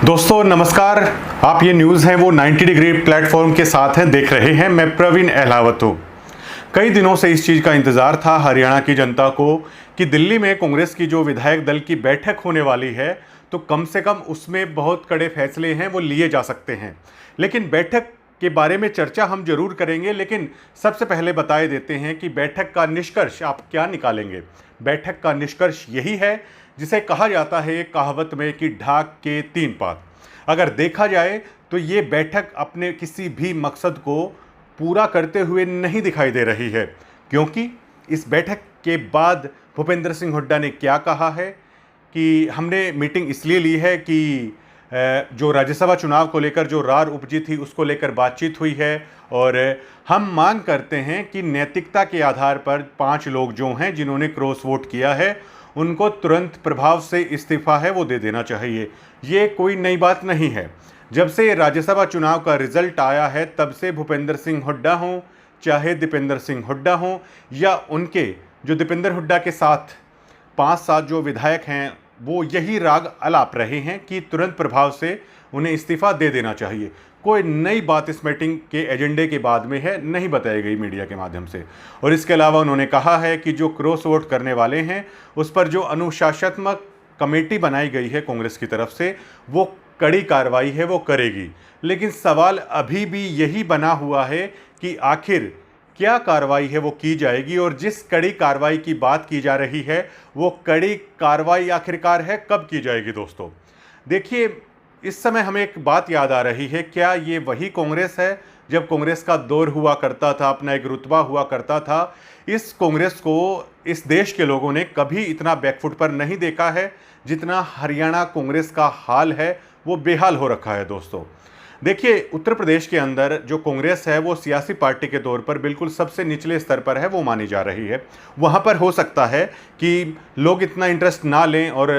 दोस्तों नमस्कार। आप ये न्यूज़ है वो 90 डिग्री प्लेटफॉर्म के साथ हैं, देख रहे हैं। मैं प्रवीण अहलावत हूँ। कई दिनों से इस चीज़ का इंतज़ार था हरियाणा की जनता को कि दिल्ली में कांग्रेस की जो विधायक दल की बैठक होने वाली है तो कम से कम उसमें बहुत कड़े फैसले हैं वो लिए जा सकते हैं। लेकिन बैठक के बारे में चर्चा हम जरूर करेंगे, लेकिन सबसे पहले बताए देते हैं कि बैठक का निष्कर्ष आप क्या निकालेंगे। बैठक का निष्कर्ष यही है जिसे कहा जाता है एक कहावत में कि ढाक के तीन पात। अगर देखा जाए तो ये बैठक अपने किसी भी मकसद को पूरा करते हुए नहीं दिखाई दे रही है, क्योंकि इस बैठक के बाद भूपेंद्र सिंह हुड्डा ने क्या कहा है कि हमने मीटिंग इसलिए ली है कि जो राज्यसभा चुनाव को लेकर जो रार उपजी थी उसको लेकर बातचीत हुई है और हम मांग करते हैं कि नैतिकता के आधार पर 5 लोग जो हैं जिन्होंने क्रॉस वोट किया है उनको तुरंत प्रभाव से इस्तीफा है वो दे देना चाहिए। ये कोई नई बात नहीं है। जब से राज्यसभा चुनाव का रिजल्ट आया है तब से भूपेंद्र सिंह हुड्डा हों, चाहे दीपेंद्र सिंह हुड्डा हों या उनके जो दीपेंद्र हुड्डा के साथ 5-7 जो विधायक हैं वो यही राग अलाप रहे हैं कि तुरंत प्रभाव से उन्हें इस्तीफा दे देना चाहिए। कोई नई बात इस मीटिंग के एजेंडे के बाद में है नहीं बताई गई मीडिया के माध्यम से। और इसके अलावा उन्होंने कहा है कि जो क्रॉस वोट करने वाले हैं उस पर जो अनुशासनात्मक कमेटी बनाई गई है कांग्रेस की तरफ से वो कड़ी कार्रवाई है वो करेगी। लेकिन सवाल अभी भी यही बना हुआ है कि आखिर क्या कार्रवाई है वो की जाएगी और जिस कड़ी कार्रवाई की बात की जा रही है वो कड़ी कार्रवाई आखिरकार है कब की जाएगी। दोस्तों देखिए, इस समय हमें एक बात याद आ रही है, क्या ये वही कांग्रेस है जब कांग्रेस का दौर हुआ करता था, अपना एक रुतबा हुआ करता था। इस कांग्रेस को इस देश के लोगों ने कभी इतना बैकफुट पर नहीं देखा है जितना हरियाणा कांग्रेस का हाल है वो बेहाल हो रखा है। दोस्तों देखिए, उत्तर प्रदेश के अंदर जो कांग्रेस है वो सियासी पार्टी के तौर पर बिल्कुल सबसे निचले स्तर पर है वो मानी जा रही है। वहाँ पर हो सकता है कि लोग इतना इंटरेस्ट ना लें और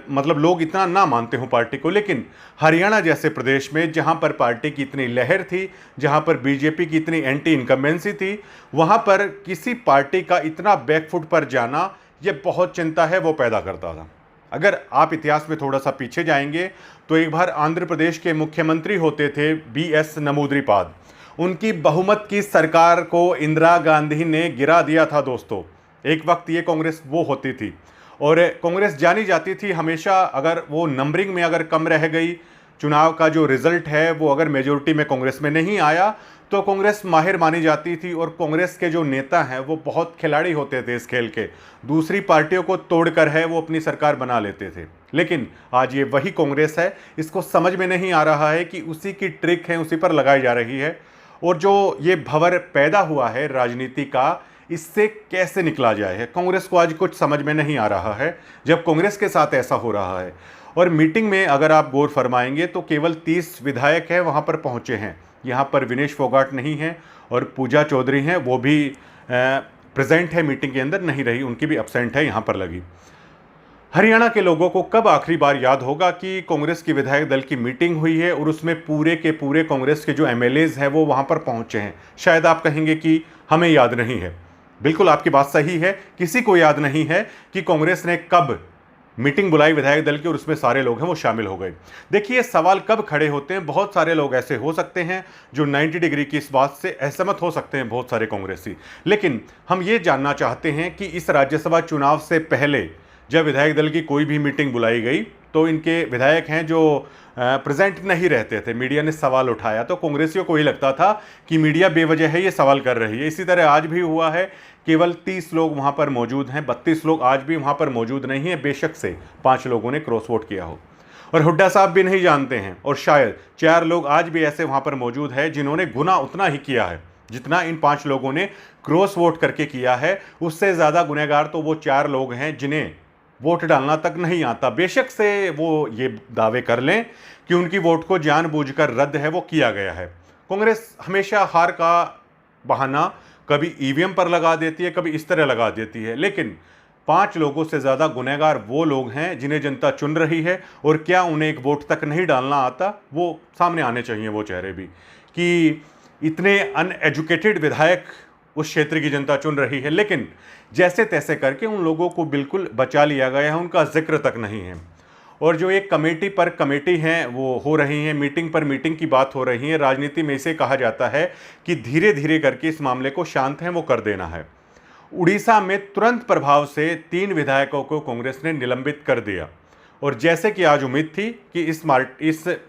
मतलब लोग इतना ना मानते हों पार्टी को, लेकिन हरियाणा जैसे प्रदेश में जहाँ पर पार्टी की इतनी लहर थी, जहाँ पर बीजेपी की इतनी एंटी इनकम्बेंसी थी, वहाँ पर किसी पार्टी का इतना बैकफुट पर जाना ये बहुत चिंता है वो पैदा करता था। अगर आप इतिहास में थोड़ा सा पीछे जाएंगे तो एक बार आंध्र प्रदेश के मुख्यमंत्री होते थे BS नमूद्रीपाद। उनकी बहुमत की सरकार को इंदिरा गांधी ने गिरा दिया था। दोस्तों एक वक्त ये कांग्रेस वो होती थी और कांग्रेस जानी जाती थी हमेशा, अगर वो नंबरिंग में अगर कम रह गई, चुनाव का जो रिजल्ट है वो अगर मेजोरिटी में कांग्रेस में नहीं आया तो कांग्रेस माहिर मानी जाती थी और कांग्रेस के जो नेता हैं वो बहुत खिलाड़ी होते थे इस खेल के, दूसरी पार्टियों को तोड़कर है वो अपनी सरकार बना लेते थे। लेकिन आज ये वही कांग्रेस है, इसको समझ में नहीं आ रहा है कि उसी की ट्रिक है उसी पर लगाई जा रही है और जो ये भंवर पैदा हुआ है राजनीति का इससे कैसे निकला जाए है कांग्रेस को आज कुछ समझ में नहीं आ रहा है जब कांग्रेस के साथ ऐसा हो रहा है। और मीटिंग में अगर आप गौर फरमाएंगे तो केवल 30 विधायक हैं वहाँ पर पहुँचे हैं। यहाँ पर विनेश फोगाट नहीं है और पूजा चौधरी हैं, वो भी प्रेजेंट है मीटिंग के अंदर नहीं रही, उनकी भी एब्सेंट है यहाँ पर लगी। हरियाणा के लोगों को कब आखिरी बार याद होगा कि कांग्रेस की विधायक दल की मीटिंग हुई है और उसमें पूरे के पूरे कांग्रेस के जो MLAs हैं वो वहाँ पर पहुँचे हैं। शायद आप कहेंगे कि हमें याद नहीं है। बिल्कुल आपकी बात सही है, किसी को याद नहीं है कि कांग्रेस ने कब मीटिंग बुलाई विधायक दल की और उसमें सारे लोग हैं वो शामिल हो गए। देखिए सवाल कब खड़े होते हैं, बहुत सारे लोग ऐसे हो सकते हैं जो 90 डिग्री की इस बात से असहमत हो सकते हैं, बहुत सारे कांग्रेसी। लेकिन हम ये जानना चाहते हैं कि इस राज्यसभा चुनाव से पहले जब विधायक दल की कोई भी मीटिंग बुलाई गई तो इनके विधायक हैं जो प्रेजेंट नहीं रहते थे, मीडिया ने सवाल उठाया तो कांग्रेसियों को ही लगता था कि मीडिया बेवजह है ये सवाल कर रही है। इसी तरह आज भी हुआ है, केवल 30 लोग वहाँ पर मौजूद हैं, 32 लोग आज भी वहाँ पर मौजूद नहीं हैं, बेशक से 5 लोगों ने क्रॉस वोट किया हो और हुड्डा साहब भी नहीं जानते हैं और शायद 4 लोग आज भी ऐसे वहाँ पर मौजूद हैं जिन्होंने गुनाह उतना ही किया है जितना इन 5 लोगों ने क्रॉस वोट करके किया है। उससे ज़्यादा गुनहगार तो वो 4 लोग हैं जिन्हें वोट डालना तक नहीं आता। बेशक से वो ये दावे कर लें कि उनकी वोट को जानबूझकर रद्द है वो किया गया है। कांग्रेस हमेशा हार का बहाना कभी EVM पर लगा देती है, कभी इस तरह लगा देती है, लेकिन 5 लोगों से ज़्यादा गुनहगार वो लोग हैं जिन्हें जनता चुन रही है और क्या उन्हें एक वोट तक नहीं डालना आता, वो सामने आने चाहिए वो चेहरे भी कि इतने अनएजुकेटेड विधायक उस क्षेत्र की जनता चुन रही है, लेकिन जैसे तैसे करके उन लोगों को बिल्कुल बचा लिया गया है, उनका जिक्र तक नहीं है। और जो एक कमेटी पर कमेटी हैं वो हो रही हैं, मीटिंग पर मीटिंग की बात हो रही है। राजनीति में इसे कहा जाता है कि धीरे धीरे करके इस मामले को शांत है वो कर देना है। उड़ीसा में तुरंत प्रभाव से 3 विधायकों को कांग्रेस ने निलंबित कर दिया और जैसे कि आज उम्मीद थी कि इस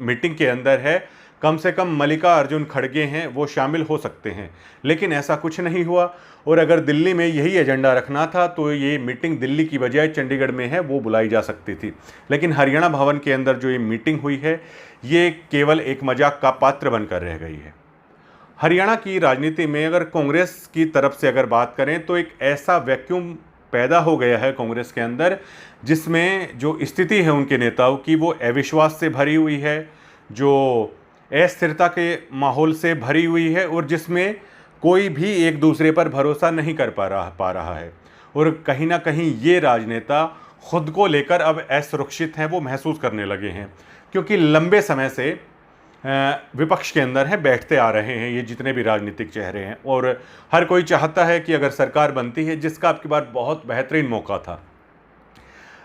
मीटिंग के अंदर है कम से कम मल्लिका अर्जुन खड़गे हैं वो शामिल हो सकते हैं, लेकिन ऐसा कुछ नहीं हुआ। और अगर दिल्ली में यही एजेंडा रखना था तो ये मीटिंग दिल्ली की बजाय चंडीगढ़ में है वो बुलाई जा सकती थी, लेकिन हरियाणा भवन के अंदर जो ये मीटिंग हुई है ये केवल एक मजाक का पात्र बनकर रह गई है। हरियाणा की राजनीति में अगर कांग्रेस की तरफ से अगर बात करें तो एक ऐसा वैक्यूम पैदा हो गया है कांग्रेस के अंदर जिसमें जो स्थिति है उनके नेताओं की वो अविश्वास से भरी हुई है, जो अस्थिरता के माहौल से भरी हुई है और जिसमें कोई भी एक दूसरे पर भरोसा नहीं कर पा रहा है। और कहीं ना कहीं ये राजनेता खुद को लेकर अब असुरक्षित हैं वो महसूस करने लगे हैं, क्योंकि लंबे समय से विपक्ष के अंदर है बैठते आ रहे हैं ये जितने भी राजनीतिक चेहरे हैं, और हर कोई चाहता है कि अगर सरकार बनती है, जिसका आपकी बात बहुत बेहतरीन मौका था।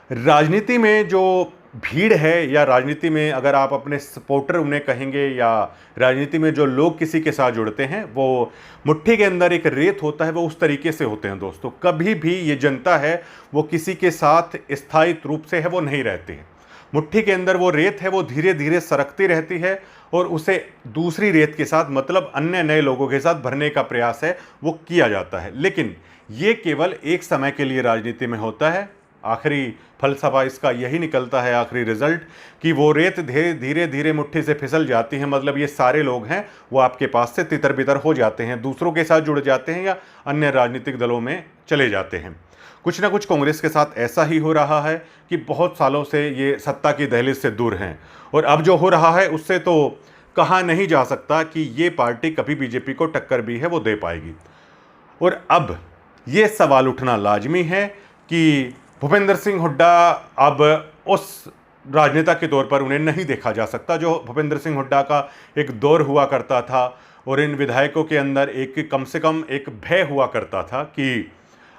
राजनीति में जो भीड़ है या राजनीति में अगर आप अपने सपोर्टर उन्हें कहेंगे या राजनीति में जो लोग किसी के साथ जुड़ते हैं वो मुट्ठी के अंदर एक रेत होता है, वो उस तरीके से होते हैं दोस्तों। कभी भी ये जनता है वो किसी के साथ स्थायी रूप से है वो नहीं रहती है। मुट्ठी के अंदर वो रेत है वो धीरे धीरे सरकती रहती है और उसे दूसरी रेत के साथ मतलब अन्य नए लोगों के साथ भरने का प्रयास है वो किया जाता है, लेकिन ये केवल एक समय के लिए राजनीति में होता है। आखिरी फलसफा इसका यही निकलता है, आखिरी रिजल्ट, कि वो रेत धीरे धीरे मुट्ठी से फिसल जाती है। मतलब ये सारे लोग हैं वो आपके पास से तितर बितर हो जाते हैं, दूसरों के साथ जुड़ जाते हैं या अन्य राजनीतिक दलों में चले जाते हैं। कुछ ना कुछ कांग्रेस के साथ ऐसा ही हो रहा है कि बहुत सालों से ये सत्ता की दहलीज से दूर हैं, और अब जो हो रहा है उससे तो कहा नहीं जा सकता कि ये पार्टी कभी बीजेपी को टक्कर भी है वो दे पाएगी। और अब ये सवाल उठना लाजमी है कि भूपेंद्र सिंह हुड्डा अब उस राजनेता के तौर पर उन्हें नहीं देखा जा सकता जो भूपेंद्र सिंह हुड्डा का एक दौर हुआ करता था, और इन विधायकों के अंदर एक कम से कम एक भय हुआ करता था कि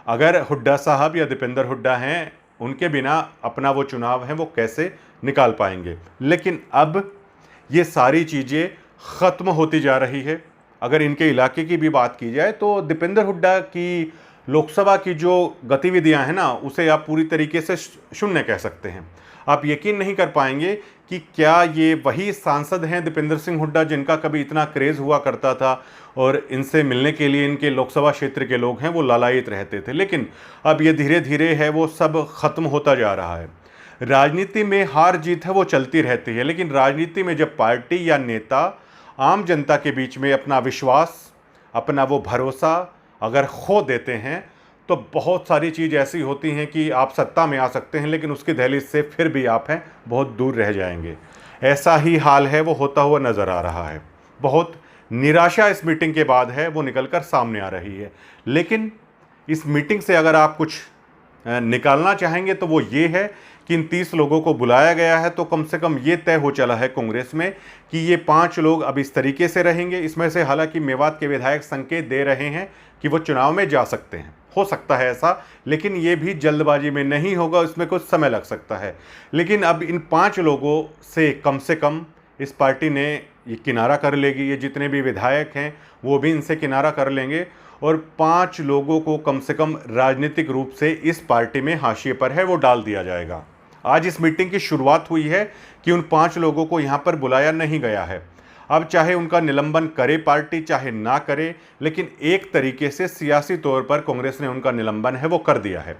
अगर हुड्डा साहब या दीपेंद्र हुड्डा हैं उनके बिना अपना वो चुनाव है वो कैसे निकाल पाएंगे। लेकिन अब ये सारी चीज़ें ख़त्म होती जा रही है। अगर इनके इलाके की भी बात की जाए तो दीपेंद्र हुड्डा की लोकसभा की जो गतिविधियां हैं ना उसे आप पूरी तरीके से शून्य कह सकते हैं। आप यकीन नहीं कर पाएंगे कि क्या ये वही सांसद हैं दीपेंद्र सिंह हुड्डा जिनका कभी इतना क्रेज़ हुआ करता था और इनसे मिलने के लिए इनके लोकसभा क्षेत्र के लोग हैं वो लालायित रहते थे। लेकिन अब ये धीरे धीरे है वो सब खत्म होता जा रहा है। राजनीति में हार जीत है वो चलती रहती है, लेकिन राजनीति में जब पार्टी या नेता आम जनता के बीच में अपना विश्वास, अपना वो भरोसा अगर खो देते हैं तो बहुत सारी चीज़ ऐसी होती हैं कि आप सत्ता में आ सकते हैं लेकिन उसकी दहलीज से फिर भी आप हैं बहुत दूर रह जाएंगे। ऐसा ही हाल है वो होता हुआ नज़र आ रहा है। बहुत निराशा इस मीटिंग के बाद है वो निकलकर सामने आ रही है। लेकिन इस मीटिंग से अगर आप कुछ निकालना चाहेंगे तो वो ये है कि इन 30 लोगों को बुलाया गया है, तो कम से कम ये तय हो चला है कांग्रेस में कि ये 5 लोग अब इस तरीके से रहेंगे। इसमें से हालांकि मेवात के विधायक संकेत दे रहे हैं कि वो चुनाव में जा सकते हैं, हो सकता है ऐसा, लेकिन ये भी जल्दबाजी में नहीं होगा, इसमें कुछ समय लग सकता है। लेकिन अब इन 5 लोगों से कम इस पार्टी ने ये किनारा कर लेगी। ये जितने भी विधायक हैं वो भी इनसे किनारा कर लेंगे और 5 लोगों को कम से कम राजनीतिक रूप से इस पार्टी में हाशिए पर है वो डाल दिया जाएगा। आज इस मीटिंग की शुरुआत हुई है कि उन 5 लोगों को यहाँ पर बुलाया नहीं गया है। अब चाहे उनका निलंबन करे पार्टी चाहे ना करे, लेकिन एक तरीके से सियासी तौर पर कांग्रेस ने उनका निलंबन है वो कर दिया है।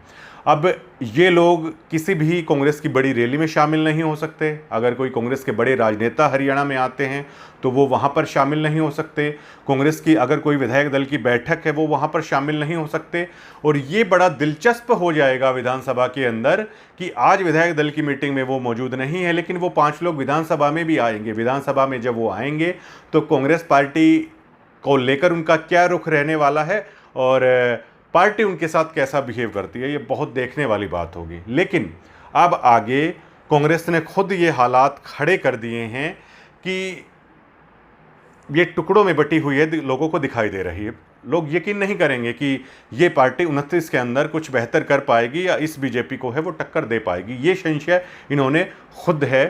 अब ये लोग किसी भी कांग्रेस की बड़ी रैली में शामिल नहीं हो सकते। अगर कोई कांग्रेस के बड़े राजनेता हरियाणा में आते हैं तो वो वहाँ पर शामिल नहीं हो सकते। कांग्रेस की अगर कोई विधायक दल की बैठक है वो वहाँ पर शामिल नहीं हो सकते। और ये बड़ा दिलचस्प हो जाएगा विधानसभा के अंदर कि आज विधायक दल की मीटिंग में वो मौजूद नहीं है, लेकिन वो 5 लोग विधानसभा में भी आएंगे। विधानसभा में जब वो आएंगे तो कांग्रेस पार्टी को लेकर उनका क्या रुख रहने वाला है और पार्टी उनके साथ कैसा बिहेव करती है, ये बहुत देखने वाली बात होगी। लेकिन अब आगे कांग्रेस ने खुद ये हालात खड़े कर दिए हैं कि ये टुकड़ों में बटी हुई है, लोगों को दिखाई दे रही है। लोग यकीन नहीं करेंगे कि ये पार्टी 29 के अंदर कुछ बेहतर कर पाएगी या इस बीजेपी को है वो टक्कर दे पाएगी। ये संशय इन्होंने खुद है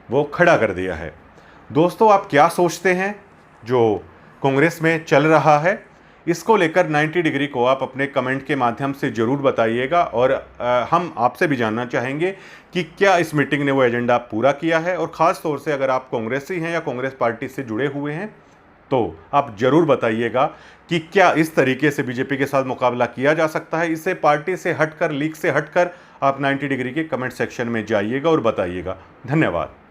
वो खड़ा कर दिया है। दोस्तों, आप क्या सोचते हैं जो कांग्रेस में चल रहा है? इसको लेकर 90 डिग्री को आप अपने कमेंट के माध्यम से ज़रूर बताइएगा और हम आपसे भी जानना चाहेंगे कि क्या इस मीटिंग ने वो एजेंडा पूरा किया है। और ख़ास तौर से अगर आप कांग्रेसी हैं या कांग्रेस पार्टी से जुड़े हुए हैं तो आप ज़रूर बताइएगा कि क्या इस तरीके से बीजेपी के साथ मुकाबला किया जा सकता है। इसे पार्टी से हटकर, लीग से हटकर आप 90 डिग्री के कमेंट सेक्शन में जाइएगा और बताइएगा। धन्यवाद।